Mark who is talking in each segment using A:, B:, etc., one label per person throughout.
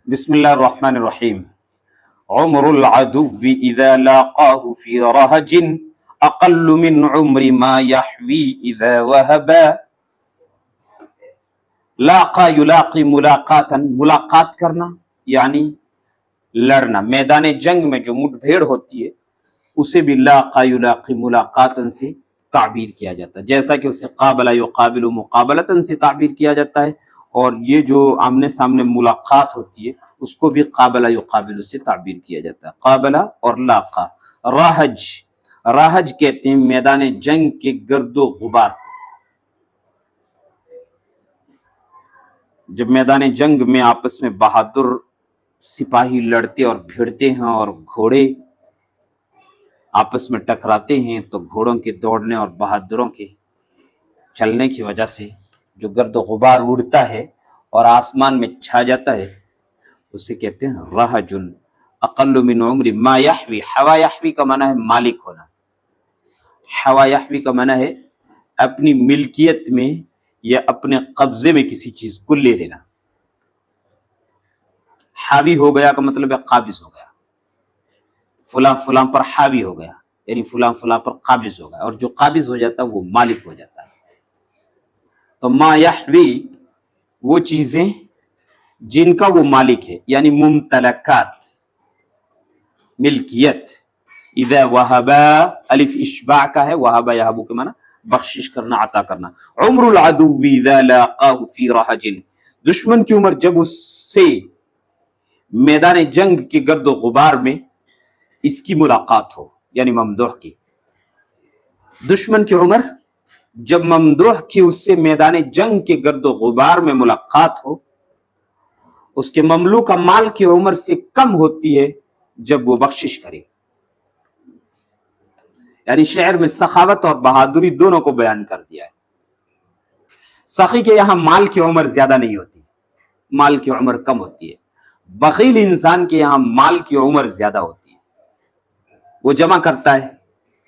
A: بسم اللہ الرحمن الرحیم. عمر العدو اذا لاقاه في رهج اقل من عمر ما يحوي اذا وهبا. لاقا یلاقی ملاقاتا، ملاقات کرنا یعنی لڑنا. میدان جنگ میں جو مٹ بھیڑ ہوتی ہے اسے بھی لاقا یلاقی ملاقاتا سے تعبیر کیا جاتا ہے، جیسا کہ اسے قابل یقابل مقابلتا سے تعبیر کیا جاتا ہے، اور یہ جو آمنے سامنے ملاقات ہوتی ہے اس کو بھی قابل یقابل سے تعبیر کیا جاتا ہے. قابلہ اور لاقا. راہج، راہج کہتے ہیں میدان جنگ کے گرد و غبار. جب میدان جنگ میں آپس میں بہادر سپاہی لڑتے اور بھیڑتے ہیں اور گھوڑے آپس میں ٹکراتے ہیں تو گھوڑوں کے دوڑنے اور بہادروں کے چلنے کی وجہ سے جو گرد و غبار اڑتا ہے اور آسمان میں چھا جاتا ہے اسے کہتے ہیں رہجن. اقل من عمر ما یحوی، حوا یحوی کا معنی ہے مالک ہونا. حوا یحوی کا معنی ہے اپنی ملکیت میں یا اپنے قبضے میں کسی چیز کو لے لینا. حاوی ہو گیا کا مطلب ہے قابض ہو گیا. فلاں فلاں پر حاوی ہو گیا یعنی فلاں فلاں پر قابض ہو گیا، اور جو قابض ہو جاتا ہے وہ مالک ہو جاتا ہے. تو ما یحوی وہ چیزیں جن کا وہ مالک ہے، یعنی ممتلکات، ملکیت. اذا وہبا، الف اشباع کا ہے، وہبا یہبو کے معنی بخشش کرنا، عطا کرنا. عمر العدو اذا لاقاہ فی رہج، دشمن کی عمر جب اس سے میدان جنگ کے گرد و غبار میں اس کی ملاقات ہو، یعنی ممدوح کی. دشمن کی عمر جب ممدوح کی اس سے میدان جنگ کے گرد و غبار میں ملاقات ہو، اس کے مملوکہ مال کی عمر سے کم ہوتی ہے جب وہ بخشش کرے. یعنی شعر میں سخاوت اور بہادری دونوں کو بیان کر دیا ہے. سخی کے یہاں مال کی عمر زیادہ نہیں ہوتی، مال کی عمر کم ہوتی ہے. بخیل انسان کے یہاں مال کی عمر زیادہ ہوتی ہے. وہ جمع کرتا ہے،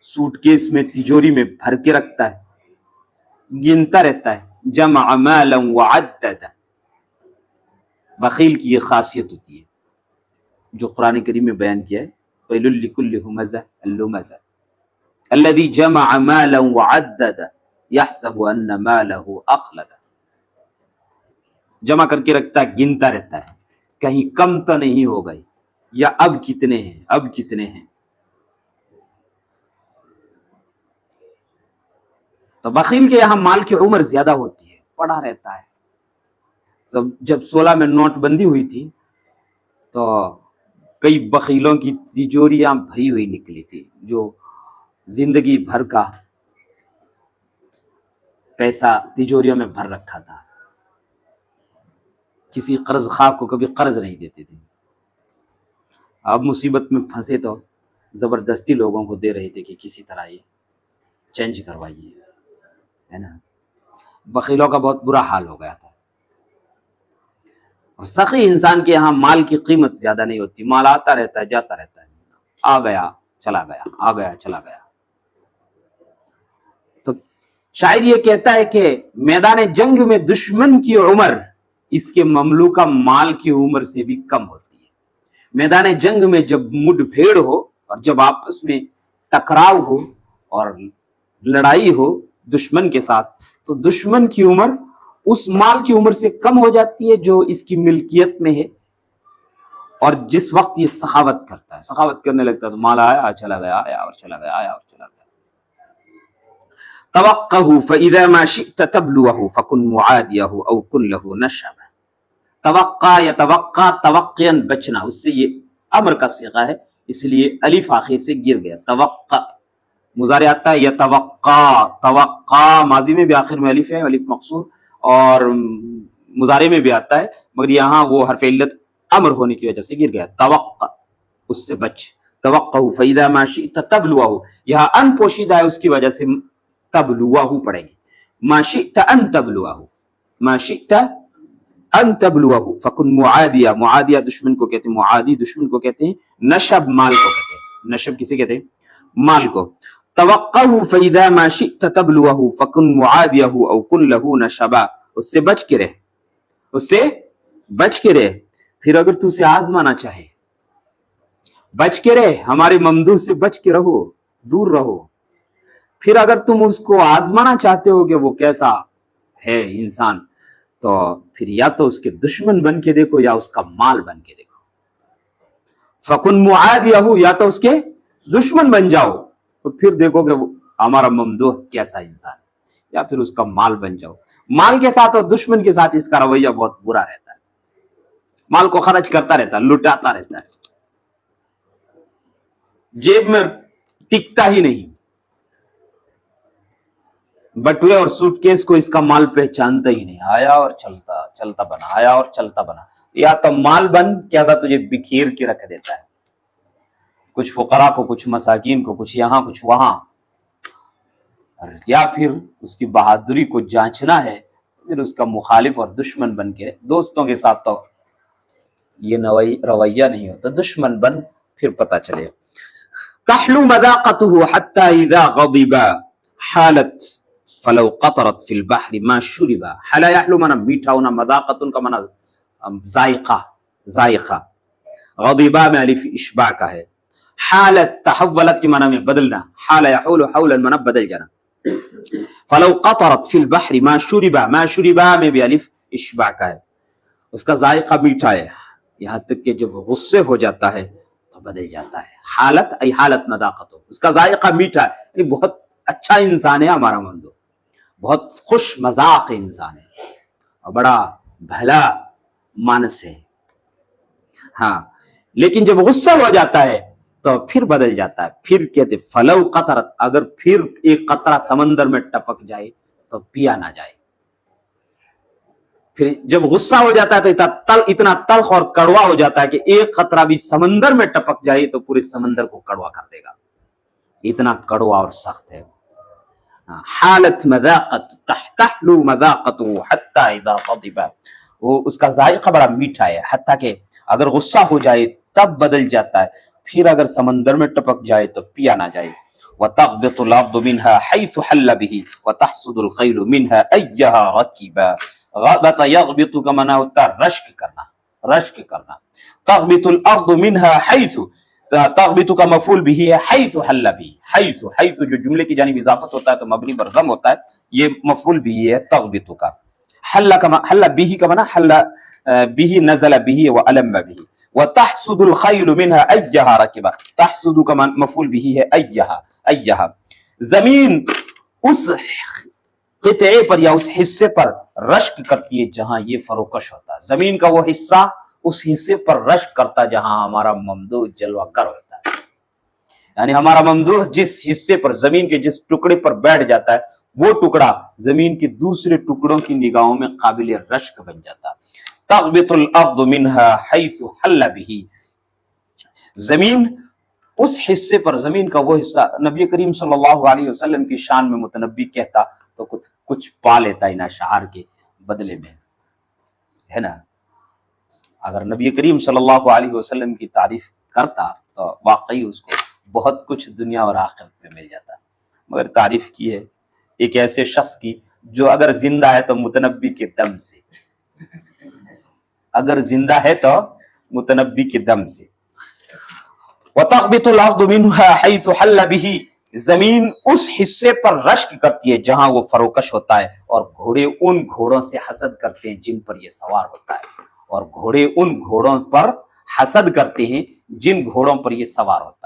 A: سوٹ کیس میں تجوری میں بھر کے رکھتا ہے، گنتا رہتا ہے. جمع مالا وعدد، بخیل کی یہ خاصیت ہوتی ہے جو قرآن کریم میں بیان کیا ہے. ویل لکل ہمزہ اللمزہ الذی جمع مالا وعدد یحسب ان مالہ اخلد. جمع کر کے رکھتا ہے، گنتا رہتا ہے، کہیں کم تو نہیں ہو گئی، یا اب کتنے ہیں، اب کتنے ہیں. تو بخیل کے یہاں مال کی عمر زیادہ ہوتی ہے، پڑا رہتا ہے. جب 16 میں نوٹ بندی ہوئی تھی تو کئی بخیلوں کی تجوریاں بھری ہوئی نکلی تھی، جو زندگی بھر کا پیسہ تجوریوں میں بھر رکھا تھا. کسی قرض خواہ کو کبھی قرض نہیں دیتے تھے. اب مصیبت میں پھنسے تو زبردستی لوگوں کو دے رہے تھے کہ کسی طرح یہ چینج کروائیے، ہے نا. بخیلوں کا بہت برا حال ہو گیا تھا. اور سخی انسان کے یہاں مال کی قیمت زیادہ نہیں ہوتی، مال آتا رہتا ہے جاتا رہتا ہے، آ گیا چلا گیا، آ گیا چلا گیا. تو شاعر یہ کہتا ہے کہ میدان جنگ میں دشمن کی عمر اس کے مملوکہ مال کی عمر سے بھی کم ہوتی ہے. میدان جنگ میں جب مڈ بھیڑ ہو اور جب آپس میں ٹکراؤ ہو اور لڑائی ہو دشمن کے ساتھ، تو دشمن کی عمر اس مال کی عمر سے کم ہو جاتی ہے جو اس کی ملکیت میں ہے. اور جس وقت یہ سخاوت کرتا ہے، سخاوت کرنے لگتا ہے تو مال آیا چلا گیا، آیا اور چلا گیا، آیا اور چلا گیا. توقعه فاذا ما شئت تبلوه فكن معاديه او كن له نشبا. توقع یتوقع، توقعا بچنا، اس سے یہ امر کا صیغہ ہے اس لیے الف آخر سے گر گیا. توقع مضارع آتا ہے یتوقع، توقع ماضی میں بھی آخر میں الف ہے، الف مقصور، اور مضارع میں بھی آتا ہے، مگر یہاں وہ حرف علت امر ہونے کی وجہ سے گر گیا. توقع اس سے بچ. توقع فاذا ما شئت تبلوه، یہاں ان پوشیدہ ہے اس کی وجہ سے تبلوه پڑھیں گے. ما شئت ان تبلوه، ما شئت ان تبلوه فکن معادیہ. معادیہ دشمن کو کہتے ہیں، معادی دشمن کو کہتے ہیں. نشب مال کو کہتے ہیں، نشب کسے کہتے ہیں؟ مال کو. توقعه فاذا ما شئت تبلوه فكن معاديه او كن له نشبا، اس سے بچ کے رہ، اس سے بچ کے رہ. फिर अगर तू उसे आजमाना चाहे, बच के रहे, हमारे ममदूह से बच के रहो, दूर रहो। फिर अगर तुम उसको आजमाना चाहते हो कि वो कैसा है इंसान, तो फिर या तो उसके दुश्मन बन के देखो या उसका माल बन के देखो। फकुन मुआदियहु, या तो उसके दुश्मन बन जाओ तो फिर देखो कि वो हमारा ममदूह कैसा इंसान है, या फिर उसका माल बन जाओ। माल के साथ और दुश्मन के साथ इसका रवैया बहुत बुरा रहता है। माल को खर्च करता रहता है, लुटाता रहता है, जेब में टिकता ही नहीं। बटुए और सूटकेस को इसका माल पहचानता ही नहीं, आया और चलता चलता बना, आया और चलता बना। या तो माल बन कैसा तुझे बिखेर के रख देता है, कुछ फुकरा को, कुछ मसाकीन को, कुछ यहां कुछ वहां। या फिर उसकी बहादुरी को जांचना है, फिर उसका मुखालिफ और दुश्मन बन के। दोस्तों के साथ तो ये रवैया नहीं होता, दुश्मन बन फिर पता चले। तहलु मदाक़तुहु हत्ता इज़ा ग़ज़िबा हालत फलौ क़तरत फ़िल बहरि मा शुरिबा। हला यहलु माना मीठा होना, मदाक़तुन का माना जायका, जायका। ग़ज़िबा में अलिफ इश्बा का है। हालत तहव्वलत के माना में बदलना, हाल यहुलु हौलन माना बदल जाना। फलौ क़तरत फ़िल बहरि मा शुरिबा, मा शुरिबा में भी अलिफ इश्बा का है, उसका जायका मीठा है। यहाँ तक कि जब गुस्से हो जाता है तो बदल जाता है। हालत आई हालत मदाक़तुहु, उसका जायका मीठा है, ये बहुत अच्छा इंसान है हमारा ममदूह, बहुत खुश मजाक इंसान है और बड़ा भला मानस है। हाँ, लेकिन जब गुस्सा हो जाता है तो फिर बदल जाता है। फिर कहते फलौ क़तरत, अगर फिर एक कतरा समंदर में टपक जाए तो पिया ना जाए। फिर जब गुस्सा हो जाता है तो इतना तल्ख और कड़वा हो जाता है कि एक कतरा भी समंदर में टपक जाए तो पूरे समंदर को कड़वा कर देगा, इतना कड़वा और सख्त है। हालत मदाक़त तहलु मदाक़तुहु हत्ता इज़ा ग़ज़िबा, वो उसका जायका बड़ा मीठा है, हत्ता के अगर गुस्सा हो जाए तब बदल जाता है, फिर अगर समंदर में टपक जाए तो पिया ना जाए। वतग़बितुल अर्दु मिन्हा हैथु हल्ल बिही वतहसुदुल ख़ैलु मिन्हा अय्यहा रकीबा। ग़बत यग़बितु का माना होता है रश्क करना, रश्क करना। तग़बितुल अर्दु मिन्हा हैथु, तग़बितु का मफ़ूल बिही है हैथु हल्ल बिही। हैथु, हैथु जो जुमले की जानिब इज़ाफ़त होता है तो मबनी पर ज़म होता है, ये मफ़ूल बिही है तग़बितु का। हल्ल का हल्ल बिही का माना हल्ल बिही नज़ल बिही व अलम बिही। व तहसुदुल ख़ैलु मिन्हा अय्यहा रकीबा, तहसुदु का मफ़ूल बिही है अय्यहा, अय्यहा। जमीन उस क़ितए पर या उस हिस्से पर रश्क करती है जहां ये फरोकश होता है। जमीन का वो हिस्सा उस हिस्से पर रश्क करता है जहां हमारा ममदूह जलवागर होता है। यानी हमारा ममदूह जिस हिस्से पर, जमीन के जिस टुकड़े पर बैठ जाता है, वो टुकड़ा जमीन के दूसरे टुकड़ों की निगाहों में काबिल रश्क बन जाता है। तग़बितुल अर्दु मिन्हा हैथु हल्ल बिही, जमीन उस हिस्से पर, जमीन का वो हिस्सा। नबी करीम सल्लल्लाहु अलैहि वसल्लम की शान में मुतनब्बी कहता तो कुछ पा लेता इन अशआर के बदले में, है ना। अगर नबी करीम सल्लल्लाहु अलैहि वसल्लम की तारीफ करता तो वाकई उसको बहुत कुछ दुनिया और आखिरत में मिल जाता। मगर तारीफ की है एक ऐसे शख्स की जो अगर जिंदा है तो मुतनब्बी के दम से, अगर जिंदा है तो मुतनब्बी के दम से। वतग़बितुल अर्दु मिन्हा हैथु हल्ल बिही, जमीन उस हिस्से पर रश्क करती है जहां वो फरोकश होता है, और घोड़े उन घोड़ों से हसद करते हैं जिन पर ये सवार होता है, और घोड़े उन घोड़ों पर हसद करते हैं जिन घोड़ों पर ये सवार होता है।